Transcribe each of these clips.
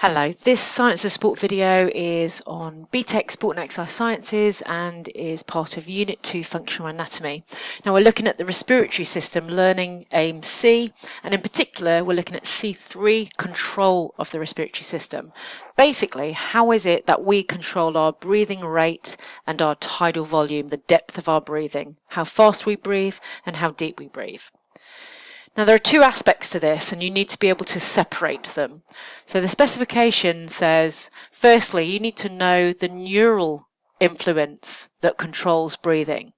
Hello, this Science of Sport video is on BTEC Sport and Exercise Sciences and is part of Unit 2 Functional Anatomy. Now we're looking at the respiratory system, learning AIM C, and in particular we're looking at C3, control of the respiratory system. Basically, how is it that we control our breathing rate and our tidal volume, the depth of our breathing, how fast we breathe and how deep we breathe. Now there are two aspects to this and you need to be able to separate them. So the specification says, firstly, you need to know the neural influence that controls breathing.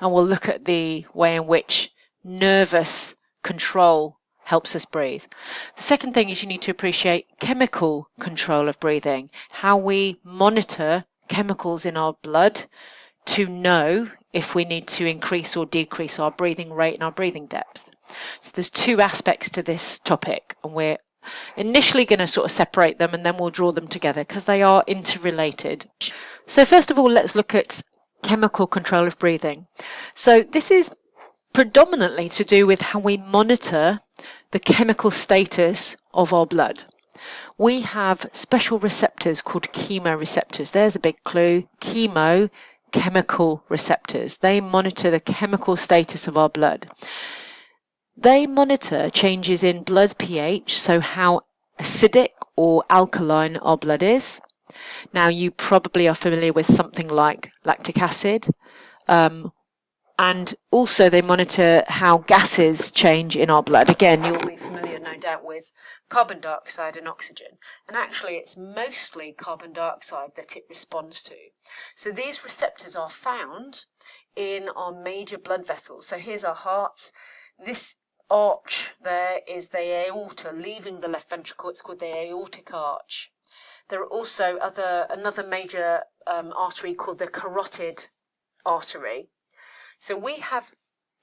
And we'll look at the way in which nervous control helps us breathe. The second thing is you need to appreciate chemical control of breathing, how we monitor chemicals in our blood to know if we need to increase or decrease our breathing rate and our breathing depth. So there's two aspects to this topic, and we're initially going to sort of separate them and then we'll draw them together because they are interrelated. So first of all, let's look at chemical control of breathing. So this is predominantly to do with how we monitor the chemical status of our blood. We have special receptors called chemoreceptors. There's a big clue. Chemical receptors. They monitor the chemical status of our blood. They monitor changes in blood pH, so how acidic or alkaline our blood is. Now, you probably are familiar with something like lactic acid. And also they monitor how gases change in our blood. Again, you'll be familiar, no doubt, with carbon dioxide and oxygen. And actually, it's mostly carbon dioxide that it responds to. So these receptors are found in our major blood vessels. So here's our heart. This arch there is the aorta leaving the left ventricle. It's called the aortic arch. There are also another major artery called the carotid artery. So we have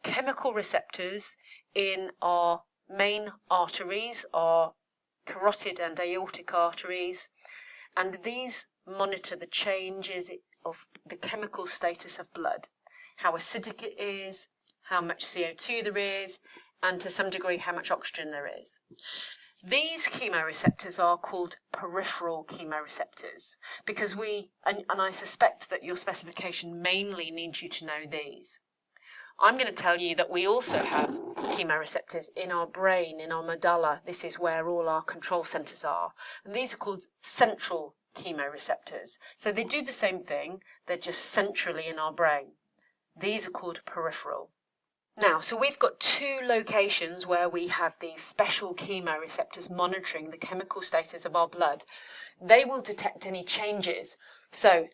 chemical receptors in our main arteries, our carotid and aortic arteries, and these monitor the changes of the chemical status of blood, how acidic it is, how much CO2 there is, and to some degree how much oxygen there is. These chemoreceptors are called peripheral chemoreceptors because and I suspect that your specification mainly needs you to know these. I'm going to tell you that we also have chemoreceptors in our brain, in our medulla. This is where all our control centers are. And these are called central chemoreceptors. So they do the same thing, they're just centrally in our brain. These are called peripheral. Now, so we've got two locations where we have these special chemoreceptors monitoring the chemical status of our blood. They will detect any changes. So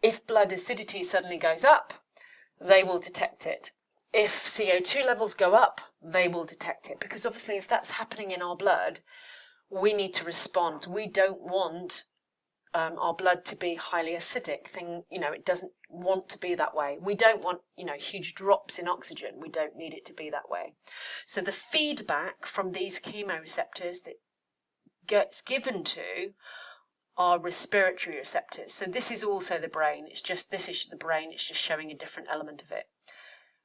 if blood acidity suddenly goes up, they will detect it. If CO2 levels go up, they will detect it. Because obviously if that's happening in our blood, we need to respond. We don't want our blood to be highly acidic. It doesn't want to be that way. We don't want, huge drops in oxygen. We don't need it to be that way. So the feedback from these chemoreceptors that gets given to are respiratory receptors. So this is also the brain. This is the brain. It's just showing a different element of it.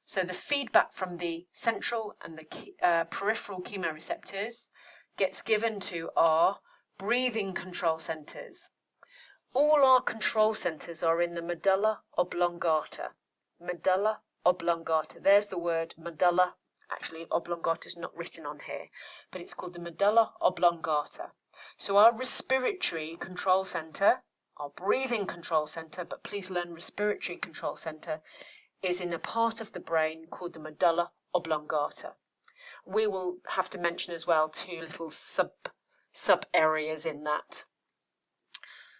So the feedback from the central and the peripheral chemoreceptors gets given to our breathing control centers. All our control centers are in the medulla oblongata. Medulla oblongata. There's the word medulla. Actually, oblongata is not written on here, but it's called the medulla oblongata. So our respiratory control center, our breathing control center, but please learn respiratory control center, is in a part of the brain called the medulla oblongata. We will have to mention as well two little sub areas in that.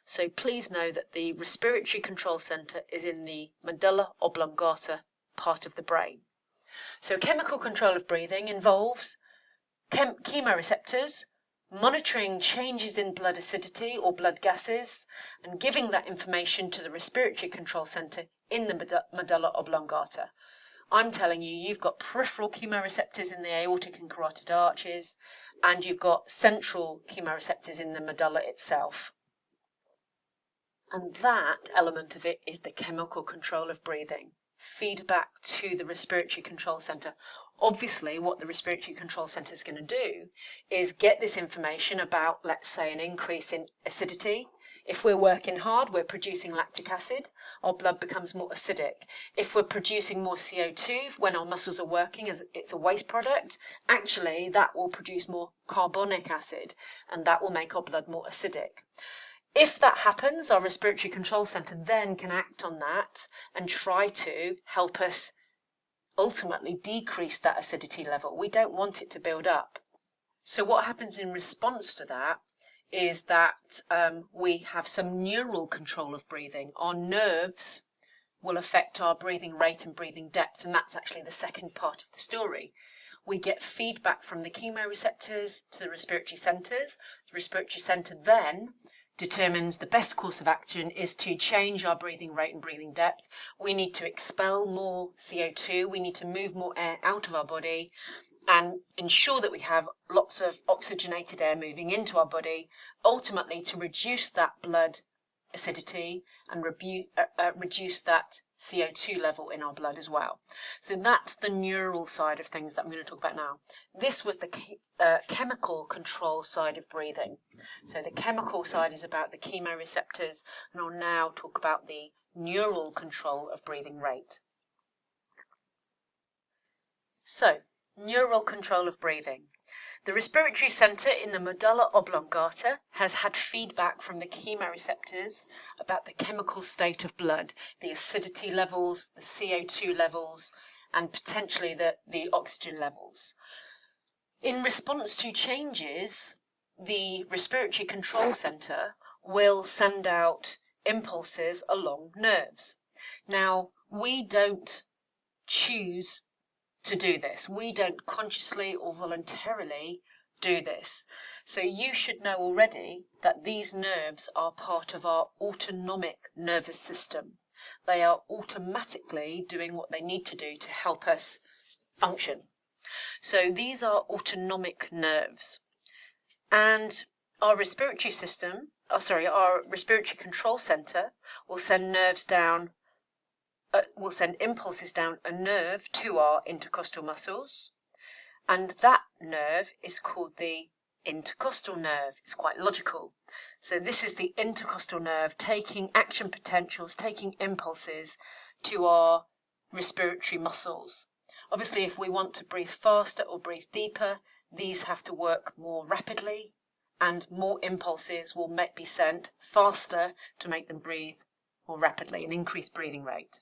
So please know that the respiratory control center is in the medulla oblongata part of the brain. So chemical control of breathing involves chemoreceptors monitoring changes in blood acidity or blood gases and giving that information to the respiratory control center in the medulla oblongata. I'm telling you, you've got peripheral chemoreceptors in the aortic and carotid arches, and you've got central chemoreceptors in the medulla itself. And that element of it is the chemical control of breathing, feedback to the respiratory control center. Obviously, what the respiratory control center is going to do is get this information about, let's say, an increase in acidity. If we're working hard, we're producing lactic acid, our blood becomes more acidic. If we're producing more CO2 when our muscles are working as it's a waste product, actually that will produce more carbonic acid, and that will make our blood more acidic. If that happens, our respiratory control center then can act on that and try to help us ultimately decrease that acidity level. We don't want it to build up. So what happens in response to that is that we have some neural control of breathing. Our nerves will affect our breathing rate and breathing depth, and that's actually the second part of the story. We get feedback from the chemoreceptors to the respiratory centers. The respiratory center then determines the best course of action is to change our breathing rate and breathing depth. We need to expel more CO2, we need to move more air out of our body and ensure that we have lots of oxygenated air moving into our body, ultimately to reduce that blood acidity and reduce that CO2 level in our blood as well. So that's the neural side of things that I'm going to talk about now. This was the chemical control side of breathing. So the chemical side is about the chemoreceptors, and I'll now talk about the neural control of breathing rate. So, neural control of breathing. The respiratory center in the medulla oblongata has had feedback from the chemoreceptors about the chemical state of blood, the acidity levels, the CO2 levels, and potentially the oxygen levels. In response to changes, the respiratory control center will send out impulses along nerves. Now, we don't choose to do this. We don't consciously or voluntarily do this. So you should know already that these nerves are part of our autonomic nervous system. They are automatically doing what they need to do to help us function. So these are autonomic nerves. And our respiratory system, our respiratory control center will send nerves down will send impulses down a nerve to our intercostal muscles, and that nerve is called the intercostal nerve. It's quite logical. So this is the intercostal nerve taking action potentials, taking impulses to our respiratory muscles. Obviously, if we want to breathe faster or breathe deeper, these have to work more rapidly, and more impulses will be sent faster to make them breathe more rapidly and increase breathing rate.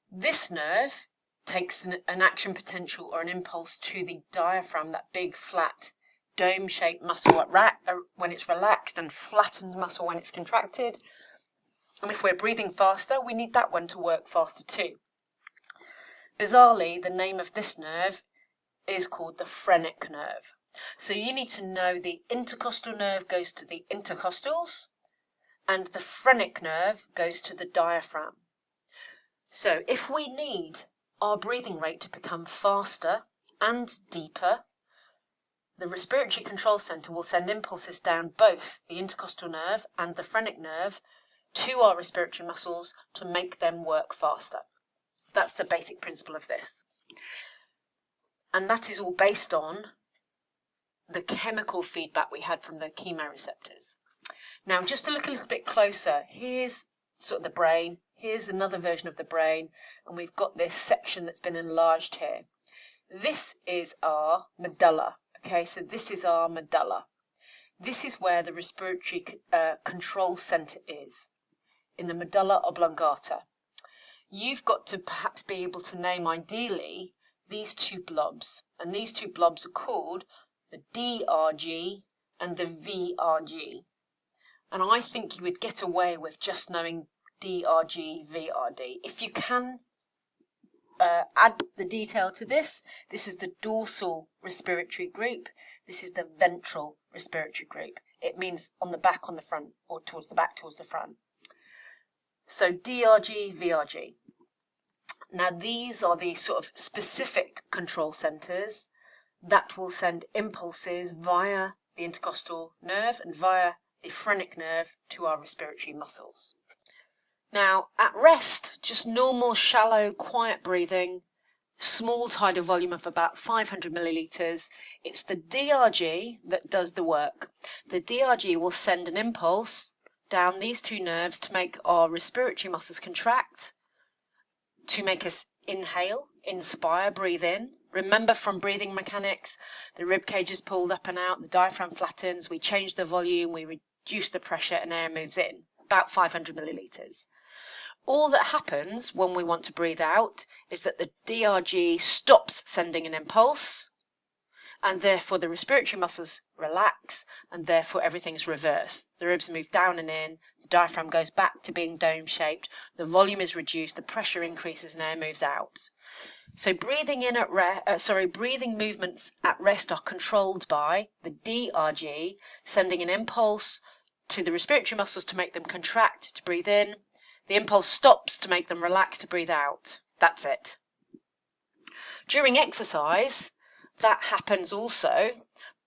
This nerve takes an action potential or an impulse to the diaphragm, that big flat dome-shaped muscle when it's relaxed, and flattened muscle when it's contracted. And if we're breathing faster, we need that one to work faster too. Bizarrely, the name of this nerve is called the phrenic nerve. So you need to know the intercostal nerve goes to the intercostals, and the phrenic nerve goes to the diaphragm. So if we need our breathing rate to become faster and deeper, the respiratory control center will send impulses down both the intercostal nerve and the phrenic nerve to our respiratory muscles to make them work faster. That's the basic principle of this. And that is all based on the chemical feedback we had from the chemoreceptors. Now, just to look a little bit closer, here's sort of the brain. Here's another version of the brain, and we've got this section that's been enlarged here. This is our medulla. Okay, so this is our medulla. This is where the respiratory control center is, in the medulla oblongata. You've got to perhaps be able to name, ideally, these two blobs, and these two blobs are called the DRG and the VRG. And I think you would get away with just knowing DRG, VRD. If you can add the detail to this, this is the dorsal respiratory group, this is the ventral respiratory group. It means on the back, on the front, or towards the back, towards the front. So DRG, VRG. Now these are the sort of specific control centers that will send impulses via the intercostal nerve and via the phrenic nerve to our respiratory muscles. Now, at rest, just normal, shallow, quiet breathing small tidal volume of about 500 millilitres. It's the DRG that does the work. The DRG will send an impulse down these two nerves to make our respiratory muscles contract, to make us inhale, inspire, breathe in. Remember from breathing mechanics, the rib cage is pulled up and out, the diaphragm flattens, we change the volume, we reduce the pressure and air moves in, about 500 millilitres. All that happens when we want to breathe out is that the DRG stops sending an impulse, and therefore the respiratory muscles relax, and therefore everything's reversed. The ribs move down and in, the diaphragm goes back to being dome-shaped, the volume is reduced, the pressure increases, and air moves out. So breathing movements at rest are controlled by the DRG sending an impulse to the respiratory muscles to make them contract to breathe in. The impulse stops to make them relax to breathe out. That's it. During exercise, that happens also,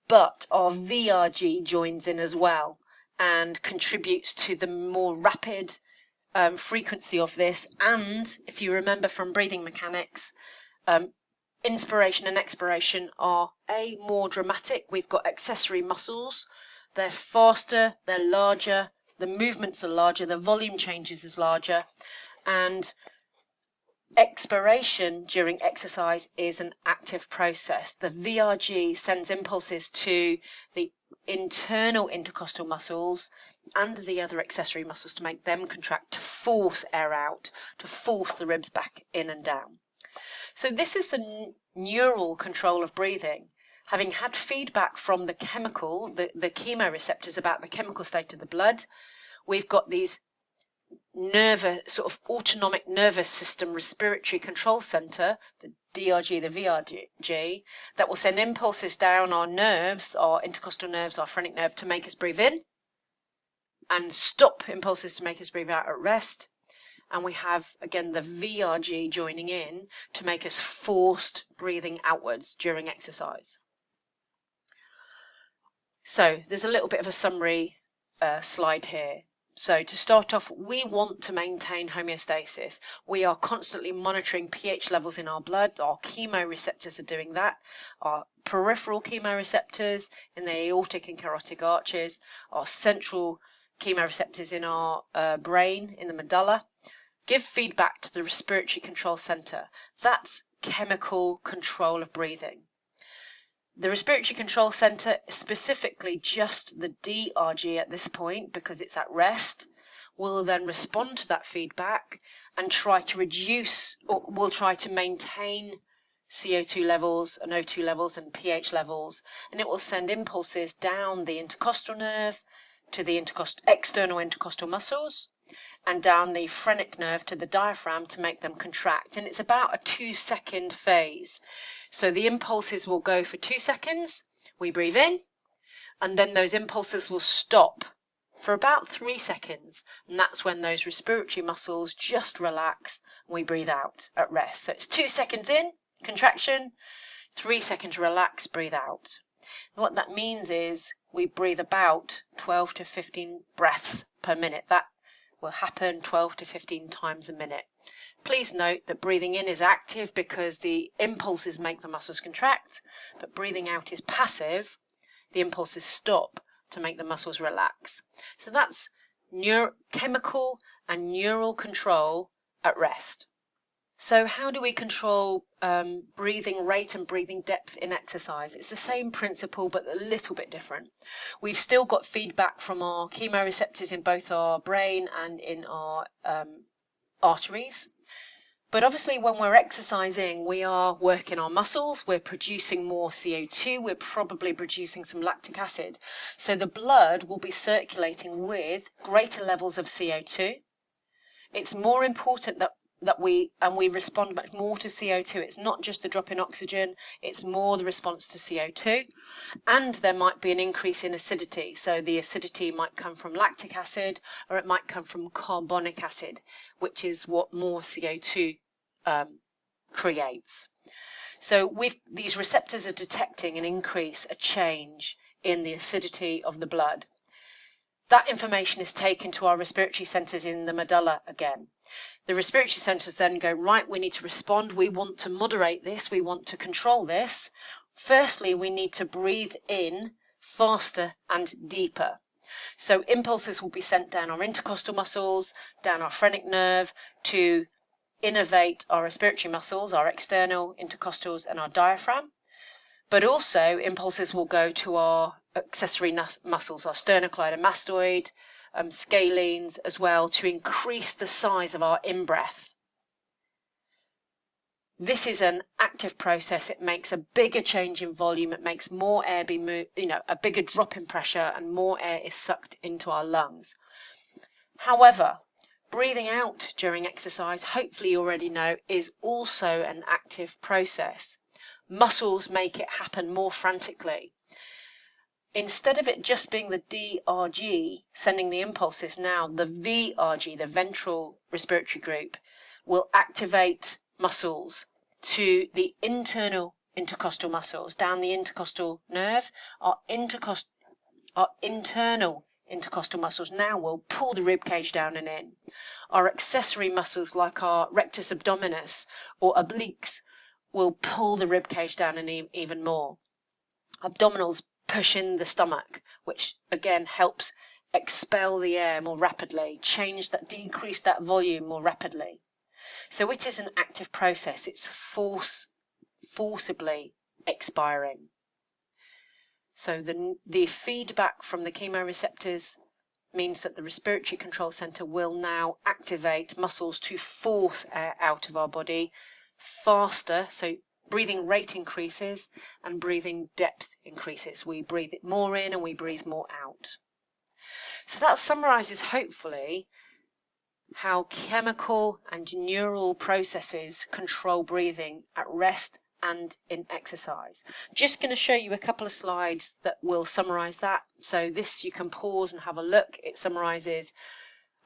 but our VRG joins in as well and contributes to the more rapid frequency of this. And if you remember from breathing mechanics, inspiration and expiration are more dramatic. We've got accessory muscles. They're faster, they're larger, the movements are larger, the volume changes is larger, and expiration during exercise is an active process. The VRG sends impulses to the internal intercostal muscles and the other accessory muscles to make them contract, to force air out, to force the ribs back in and down. So this is the neural control of breathing. Having had feedback from the the chemoreceptors about the chemical state of the blood, we've got these sort of autonomic nervous system respiratory control center, the DRG, the VRG, that will send impulses down our nerves, our intercostal nerves, our phrenic nerve, to make us breathe in, and stop impulses to make us breathe out at rest. And we have, again, the VRG joining in to make us forced breathing outwards during exercise. So there's a little bit of a summary slide here. So to start off, we want to maintain homeostasis. We are constantly monitoring pH levels in our blood. Our chemoreceptors are doing that. Our peripheral chemoreceptors in the aortic and carotid arches, our central chemoreceptors in our brain, in the medulla, give feedback to the respiratory control center. That's chemical control of breathing. The respiratory control center, specifically just the DRG at this point, because it's at rest, will then respond to that feedback and try to reduce, or will try to maintain CO2 levels and O2 levels and pH levels, and it will send impulses down the intercostal nerve to the external intercostal muscles and down the phrenic nerve to the diaphragm to make them contract. And it's about a 2-second phase. So the impulses will go for 2 seconds, we breathe in, and then those impulses will stop for about 3 seconds. And that's when those respiratory muscles just relax and we breathe out at rest. So it's 2 seconds in, contraction, 3 seconds relax, breathe out. And what that means is we breathe about 12 to 15 breaths per minute. That will happen 12 to 15 times a minute. Please note that breathing in is active because the impulses make the muscles contract, but breathing out is passive. The impulses stop to make the muscles relax. So that's chemical and neural control at rest. So how do we control breathing rate and breathing depth in exercise? It's the same principle, but a little bit different. We've still got feedback from our chemoreceptors in both our brain and in our arteries. But obviously when we're exercising, we are working our muscles, we're producing more CO2, we're probably producing some lactic acid. So the blood will be circulating with greater levels of CO2. It's more important that we respond much more to CO2. It's not just the drop in oxygen, it's more the response to CO2. And there might be an increase in acidity. So the acidity might come from lactic acid or it might come from carbonic acid, which is what more CO2 creates. So these receptors are detecting an increase, a change in the acidity of the blood. That information is taken to our respiratory centres in the medulla again. The respiratory centres then go, right, we need to respond, we want to moderate this, we want to control this. Firstly, we need to breathe in faster and deeper. So impulses will be sent down our intercostal muscles, down our phrenic nerve to innervate our respiratory muscles, our external intercostals and our diaphragm. But also impulses will go to our accessory muscles, our sternocleidomastoid, scalenes as well, to increase the size of our in-breath. This is an active process. It makes a bigger change in volume. It makes more air be moved, a bigger drop in pressure, and more air is sucked into our lungs. However, breathing out during exercise, hopefully you already know, is also an active process. Muscles make it happen more frantically. Instead of it just being the DRG sending the impulses, now the VRG, the ventral respiratory group, will activate muscles to the internal intercostal muscles, down the intercostal nerve. Our internal intercostal muscles now will pull the rib cage down and in. Our accessory muscles, like our rectus abdominis or obliques, will pull the rib cage down and even more. Abdominals push in the stomach, which again helps expel the air more rapidly, decrease that volume more rapidly. So it is an active process. It's forcibly expiring. So the feedback from the chemoreceptors means that the respiratory control center will now activate muscles to force air out of our body faster. So breathing rate increases and breathing depth increases. We breathe it more in and we breathe more out. So that summarizes, hopefully, how chemical and neural processes control breathing at rest and in exercise. Just going to show you a couple of slides that will summarize that. So this, you can pause and have a look. It summarizes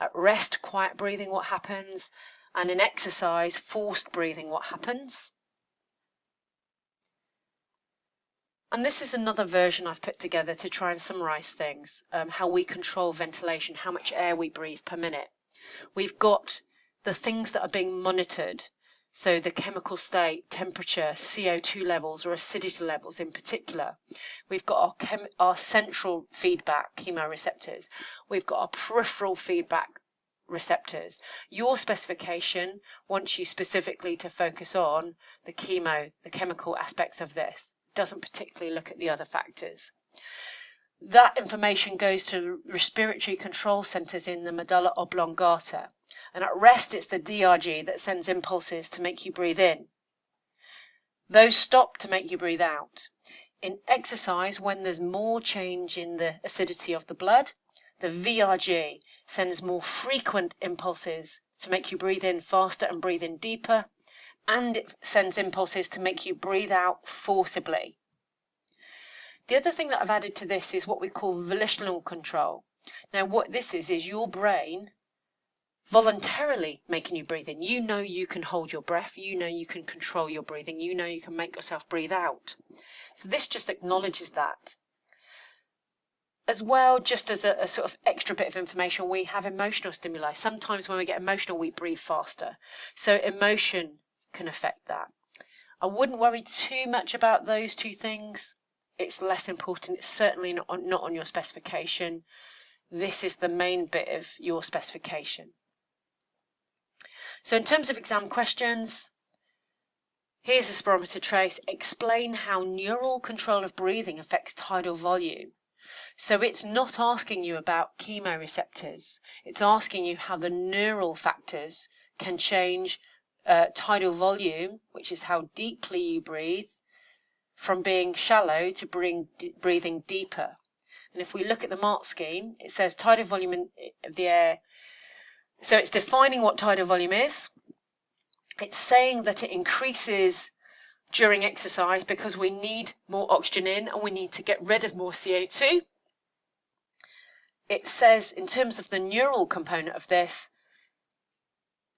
at rest, quiet breathing, what happens, and in exercise, forced breathing, what happens. And this is another version I've put together to try and summarize things, how we control ventilation, how much air we breathe per minute. We've got the things that are being monitored, so the chemical state, temperature, CO2 levels or acidity levels in particular. We've got our central feedback chemoreceptors. We've got our peripheral feedback receptors. Your specification wants you specifically to focus on the chemical aspects of this. Doesn't particularly look at the other factors. That information goes to respiratory control centers in the medulla oblongata. And at rest, it's the DRG that sends impulses to make you breathe in. Those stop to make you breathe out. In exercise, when there's more change in the acidity of the blood, the VRG sends more frequent impulses to make you breathe in faster and breathe in deeper. And it sends impulses to make you breathe out forcibly. The other thing that I've added to this is what we call volitional control. Now, what this is your brain voluntarily making you breathe in. You know you can hold your breath. You know you can control your breathing. You know you can make yourself breathe out. So this just acknowledges that. As well, just as a sort of extra bit of information, we have emotional stimuli. Sometimes when we get emotional, we breathe faster. So emotion can affect that. I wouldn't worry too much about those two things. It's less important. It's certainly not on your specification. This is the main bit of your specification. So in terms of exam questions, here's a spirometer trace. Explain how neural control of breathing affects tidal volume. So it's not asking you about chemoreceptors. It's asking you how the neural factors can change tidal volume, which is how deeply you breathe, from being shallow to breathing deeper. And if we look at the mark scheme, it says tidal volume of the air. So it's defining what tidal volume is. It's saying that it increases during exercise because we need more oxygen in and we need to get rid of more CO2. It says in terms of the neural component of this,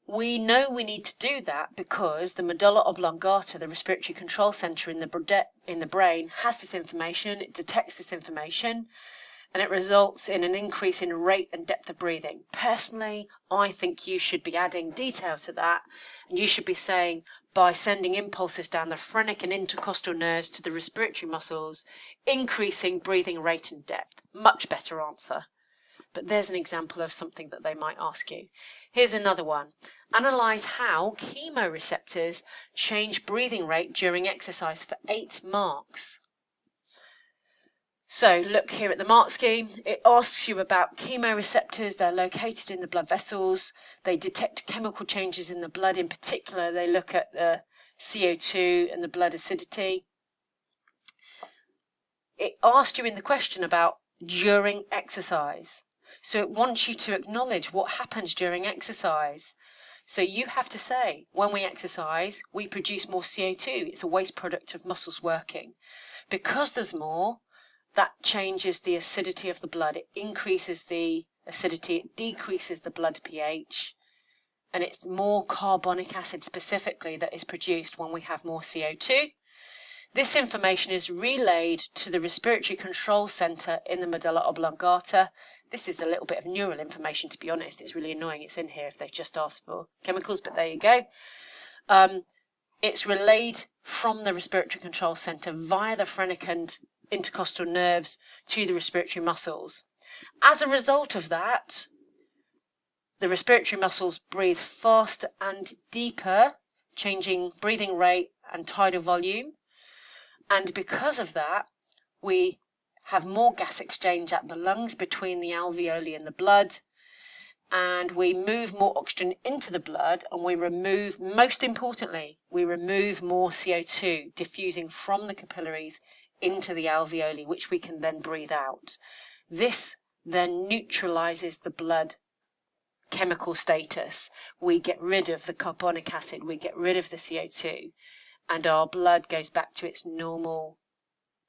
we know we need to do that because the medulla oblongata, the respiratory control center in the brain, has this information. It detects this information, and it results in an increase in rate and depth of breathing. Personally, I think you should be adding detail to that, and you should be saying, by sending impulses down the phrenic and intercostal nerves to the respiratory muscles, increasing breathing rate and depth. Much better answer. But there's an example of something that they might ask you. Here's another one. Analyze how chemoreceptors change breathing rate during exercise for 8 marks. So look here at the mark scheme. It asks you about chemoreceptors. They're located in the blood vessels. They detect chemical changes in the blood. In particular, they look at the CO2 and the blood acidity. It asked you in the question about during exercise. So it wants you to acknowledge what happens during exercise. So you have to say, when we exercise, we produce more CO2. It's a waste product of muscles working. Because there's more, that changes the acidity of the blood. It increases the acidity, it decreases the blood pH, and it's more carbonic acid specifically that is produced when we have more CO2. This information is relayed to the respiratory control center in the medulla oblongata. This is a little bit of neural information, to be honest. It's really annoying it's in here if they've just asked for chemicals, but there you go. It's relayed from the respiratory control center via the phrenic and intercostal nerves to the respiratory muscles. As a result of that, the respiratory muscles breathe faster and deeper, changing breathing rate and tidal volume. And because of that, we have more gas exchange at the lungs between the alveoli and the blood, and we move more oxygen into the blood, and we remove, most importantly, we remove more CO2 diffusing from the capillaries into the alveoli, which we can then breathe out. This then neutralizes the blood chemical status. We get rid of the carbonic acid, we get rid of the CO2, and our blood goes back to its normal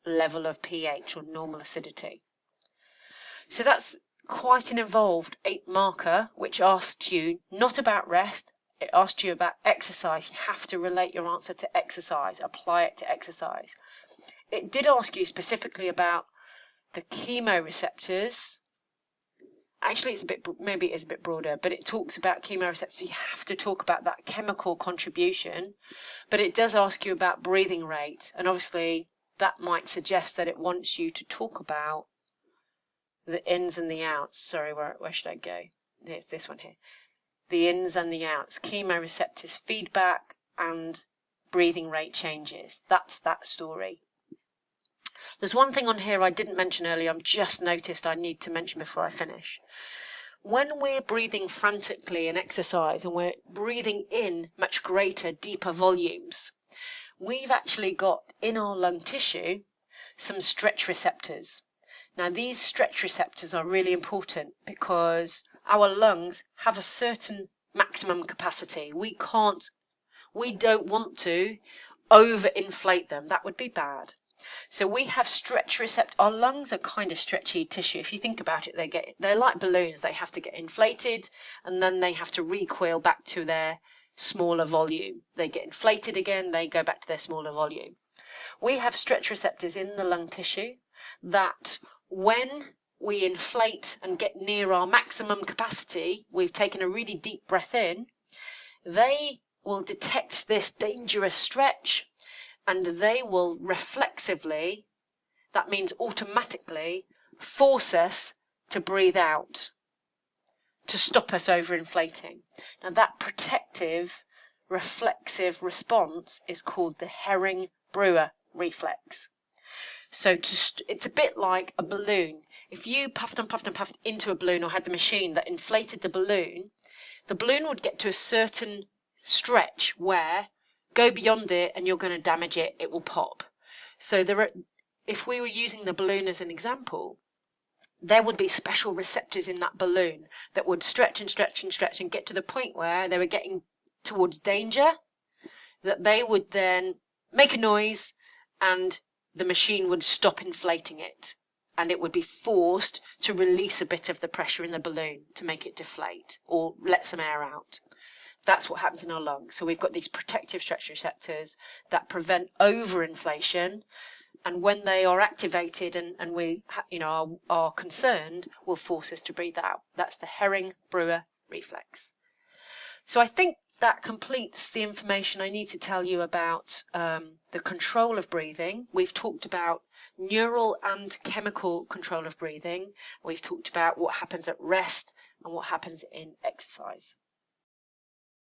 level of pH or normal acidity. So that's quite an involved 8-marker, which asked you not about rest, it asked you about exercise. You have to relate your answer to exercise, apply it to exercise. It did ask you specifically about the chemoreceptors. Actually, maybe it's a bit broader, but it talks about chemoreceptors. You have to talk about that chemical contribution, but it does ask you about breathing rate, and obviously that might suggest that it wants you to talk about the ins and the outs. Sorry, where should I go? It's this one here. The ins and the outs, chemoreceptors feedback and breathing rate changes. That's that story. There's one thing on here I didn't mention earlier, I've just noticed I need to mention before I finish. When we're breathing frantically in exercise and we're breathing in much greater, deeper volumes, we've actually got in our lung tissue some stretch receptors. Now these stretch receptors are really important because our lungs have a certain maximum capacity. We don't want to overinflate them. That would be bad. So we have stretch receptors. Our lungs are kind of stretchy tissue. If you think about it, they're like balloons. They have to get inflated and then they have to recoil back to their smaller volume. They get inflated again, they go back to their smaller volume. We have stretch receptors in the lung tissue that when we inflate and get near our maximum capacity, we've taken a really deep breath in, they will detect this dangerous stretch and they will reflexively, that means automatically, force us to breathe out, to stop us overinflating. Now that protective, reflexive response is called the Herring-Brewer reflex. So it's a bit like a balloon. If you puffed and puffed and puffed into a balloon or had the machine that inflated the balloon would get to a certain stretch where go beyond it and you're going to damage it, it will pop. So if we were using the balloon as an example, there would be special receptors in that balloon that would stretch and stretch and stretch and get to the point where they were getting towards danger, that they would then make a noise and the machine would stop inflating it and it would be forced to release a bit of the pressure in the balloon to make it deflate or let some air out. That's what happens in our lungs. So we've got these protective stretch receptors that prevent overinflation And when they are activated and we are concerned, will force us to breathe out. That's the Herring-Brewer reflex. So I think that completes the information I need to tell you about the control of breathing. We've talked about neural and chemical control of breathing. We've talked about what happens at rest and what happens in exercise.